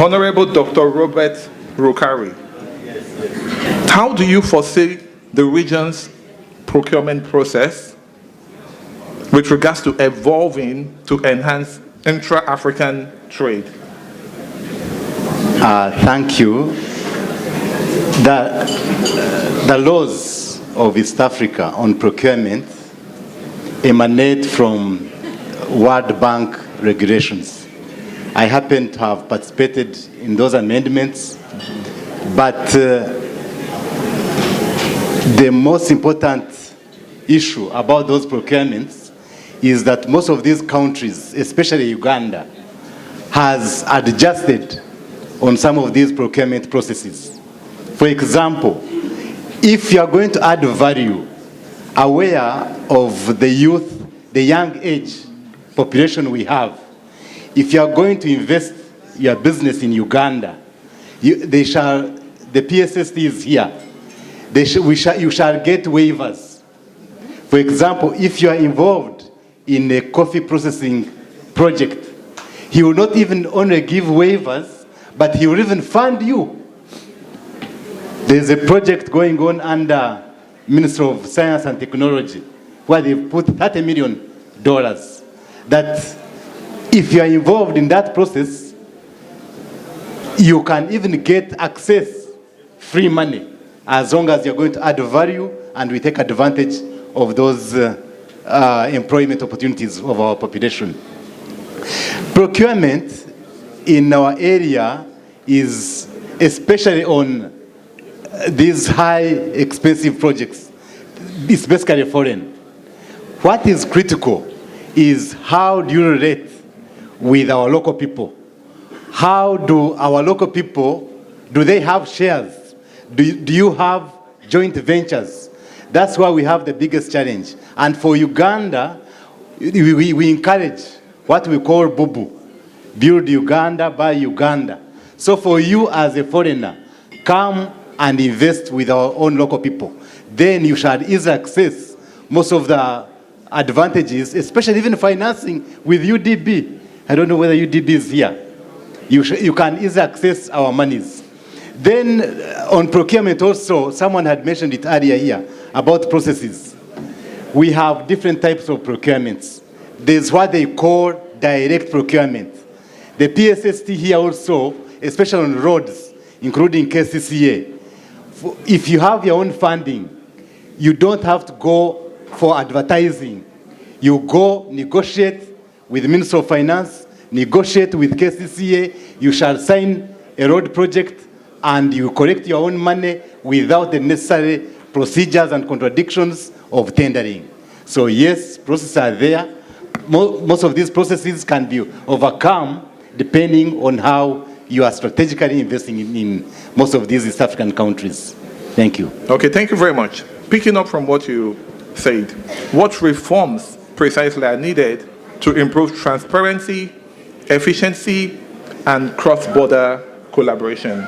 Honorable Dr. Robert Rukaari, how do you foresee the region's procurement process with regards to evolving to enhance intra-African trade? Thank you. The laws of East Africa on procurement emanate from World Bank regulations. I happen to have participated in those amendments, but the most important issue about those procurements is that most of these countries, especially Uganda, has adjusted on some of these procurement processes. For example, if you are going to add value, aware of the youth, the young age population we have, if you are going to invest your business in Uganda, the PSST is here. You shall get waivers. For example, if you are involved in a coffee processing project, he will not even only give waivers, but he will even fund you. There's a project going on under Ministry of Science and Technology where they've put $30 million that if you are involved in that process, you can even get access, free money, as long as you're going to add value and we take advantage of those employment opportunities of our population. Procurement in our area is, especially on these high expensive projects, it's basically foreign. What is critical is how do you relate with our local people? How do our local people, do they have shares? Do you have joint ventures? That's why we have the biggest challenge. And for Uganda, we encourage what we call BUBU, Build Uganda, Buy Uganda. So for you as a foreigner, come and invest with our own local people. Then you shall easily access most of the advantages, especially even financing with UDB. I don't know whether UDB is here. You can easily access our monies. Then on procurement also, someone had mentioned it earlier here about processes. We have different types of procurements. There's what they call direct procurement. The PSST here also, especially on roads, including KCCA, if you have your own funding, you don't have to go for advertising. You go negotiate with the Minister of Finance, negotiate with KCCA, you shall sign a road project and you collect your own money without the necessary procedures and contradictions of tendering. So yes, processes are there. Most of these processes can be overcome depending on how you are strategically investing in most of these East African countries. Thank you. Okay, thank you very much. Picking up from what you said, what reforms precisely are needed to improve transparency, efficiency, and cross-border collaboration?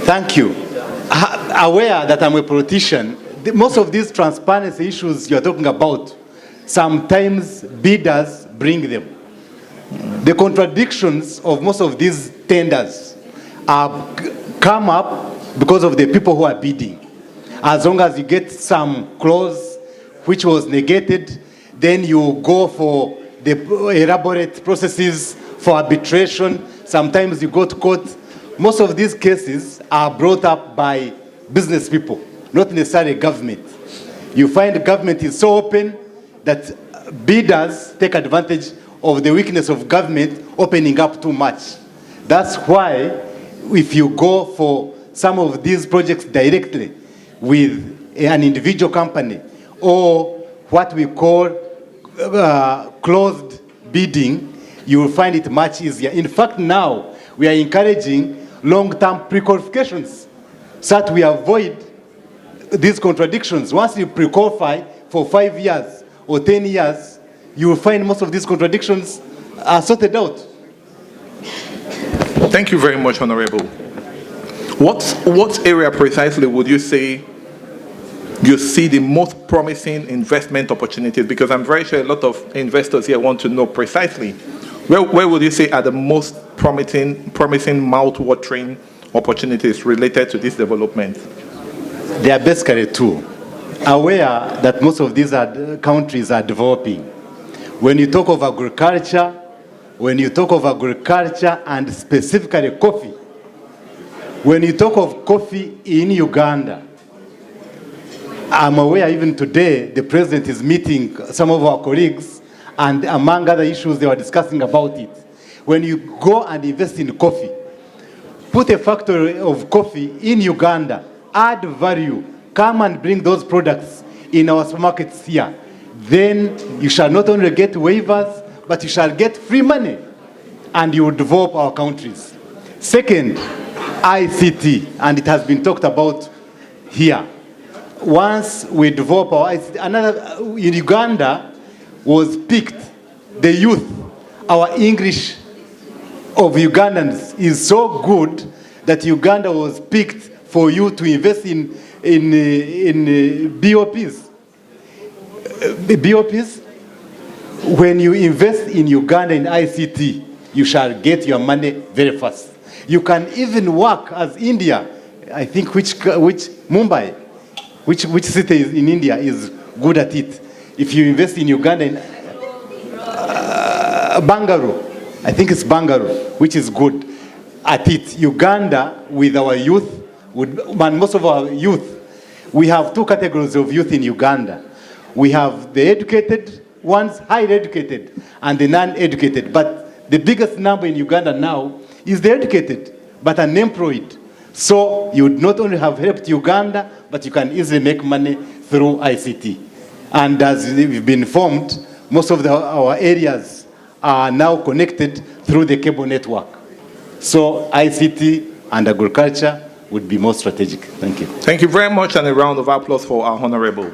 Thank you. Aware that I'm a politician, most of these transparency issues you're talking about, sometimes bidders bring them. The contradictions of most of these tenders come up because of the people who are bidding. As long as you get some clause which was negated, then you go for the elaborate processes for arbitration. Sometimes you go to court. Most of these cases are brought up by business people, not necessarily government. You find the government is so open that bidders take advantage of the weakness of government opening up too much. That's why if you go for some of these projects directly with an individual company or what we call closed bidding, you will find it much easier. In fact, now we are encouraging long-term pre-qualifications so that we avoid these contradictions. Once you pre-qualify for 5 years or 10 years, you will find most of these contradictions are sorted out. Thank you very much, Honorable. What area precisely would you say you see the most promising investment opportunities? Because I'm very sure a lot of investors here want to know precisely Where would you say are the most promising mouth-watering opportunities related to this development? There are basically two. Aware that most of these countries are developing. When you talk of agriculture, and specifically coffee, when you talk of coffee in Uganda, I'm aware even today the president is meeting some of our colleagues, and among other issues they were discussing about it. When you go and invest in coffee, put a factory of coffee in Uganda, add value, come and bring those products in our supermarkets here. Then you shall not only get waivers, but you shall get free money, and you will develop our countries. Second, ICT, and it has been talked about here. Once we develop our ICT, another in Uganda was picked, the youth, our English of Ugandans is so good that Uganda was picked for you to invest in BOPs. BOPs, when you invest in Uganda in ICT, you shall get your money very fast. You can even work as India. I think which Mumbai, which city is in India is good at it. If you invest in Uganda in Bangalore, I think it's Bangalore, which is good at it. Uganda, with our youth, and most of our youth, we have two categories of youth in Uganda. We have the educated ones, highly educated, and the non-educated. But the biggest number in Uganda now is the educated, but unemployed. So you would not only have helped Uganda, but you can easily make money through ICT. And as we've been informed, most of our areas are now connected through the cable network. So ICT and agriculture would be more strategic. Thank you. Thank you very much, and a round of applause for our Honorable.